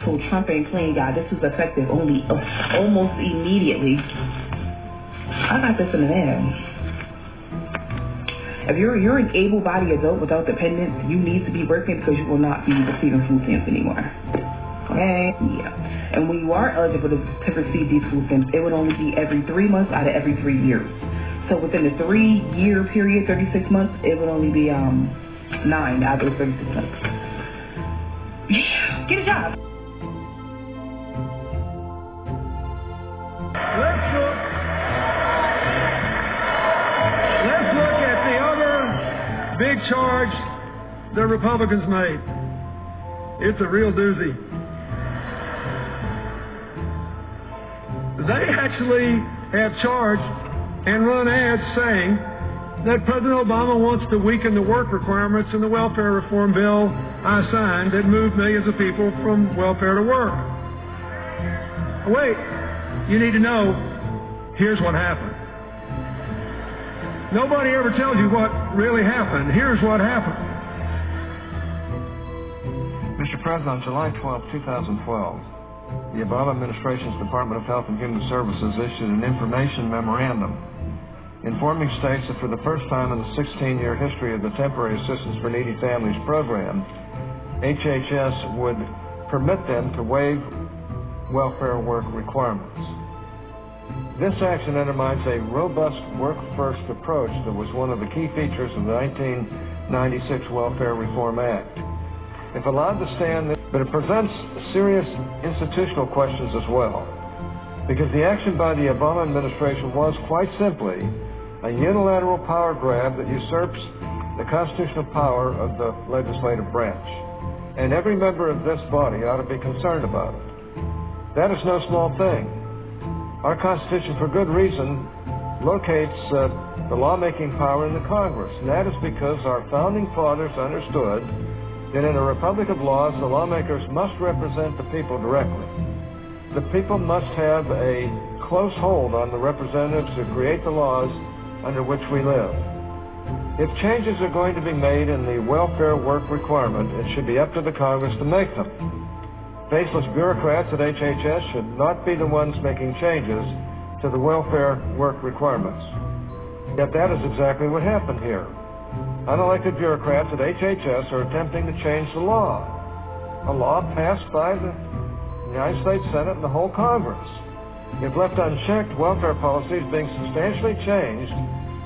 told Trump ain't playing, y'all. This is effective only almost immediately. I got this in the mail. If you're an able-bodied adult without dependents, you need to be working because you will not be receiving food stamps anymore. Okay? Yeah. And when you are eligible to receive these food stamps, it would only be every 3 months out of every 3 years. So within the 3-year period, 36 months, it would only be 9 out of those 36 months. Yeah. Get a job. Let's look at the other big charge the Republicans made. It's a real doozy. They actually have charged and run ads saying that President Obama wants to weaken the work requirements in the welfare reform bill I signed that moved millions of people from welfare to work. Wait, you need to know, here's what happened. Nobody ever tells you what really happened. Here's what happened. Mr. President, on July 12, 2012, the Obama administration's Department of Health and Human Services issued an information memorandum informing states that for the first time in the 16-year history of the Temporary Assistance for Needy Families program, HHS would permit them to waive welfare work requirements. This action undermines a robust work-first approach that was one of the key features of the 1996 Welfare Reform Act. If allowed to stand, but it presents serious institutional questions as well, because the action by the Obama administration was, quite simply, a unilateral power grab that usurps the constitutional power of the legislative branch. And every member of this body ought to be concerned about it. That is no small thing. Our Constitution, for good reason, locates the lawmaking power in the Congress, and that is because our founding fathers understood that in a republic of laws, the lawmakers must represent the people directly. The people must have a close hold on the representatives who create the laws under which we live. If changes are going to be made in the welfare work requirement, it should be up to the Congress to make them. Faceless bureaucrats at HHS should not be the ones making changes to the welfare work requirements. Yet that is exactly what happened here. Unelected bureaucrats at HHS are attempting to change the law, a law passed by the United States Senate and the whole Congress. If left unchecked, welfare policy is being substantially changed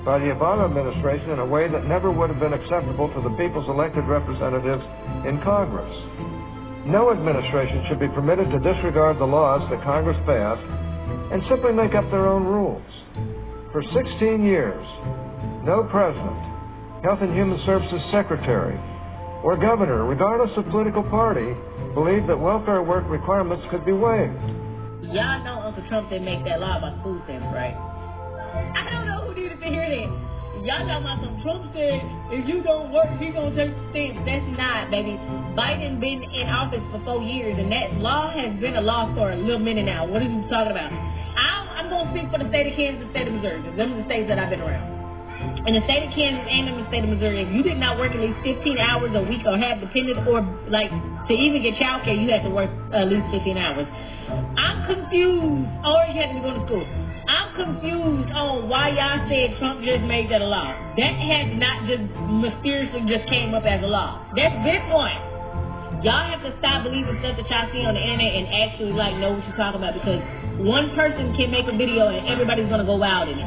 by the Obama administration in a way that never would have been acceptable to the people's elected representatives in Congress. No administration should be permitted to disregard the laws that Congress passed and simply make up their own rules. For 16 years, no president, Health and Human Services Secretary, or governor, regardless of political party, believed that welfare work requirements could be waived. Y'all know Uncle Trump didn't make that law about food stamps, right? I don't know who needed to hear that. Y'all talking about some Trump said, if you don't work, he gonna take stamps. That's not, baby. Biden been in office for 4 years, and that law has been a law for a little minute now. What are you talking about? I'm gonna speak for the state of Kansas and the state of Missouri, because them are the states that I've been around. In the state of Kansas and in the state of Missouri, if you did not work at least 15 hours a week or have dependents, or like to even get child care, you had to work at least 15 hours. I'm confused, or you had to be going to school. I'm confused on why y'all said Trump just made that a law. That had not just mysteriously just came up as a law. That's Bitcoin. Y'all have to stop believing stuff that y'all see on the internet and actually like know what you're talking about, because one person can make a video and everybody's gonna go wild in it.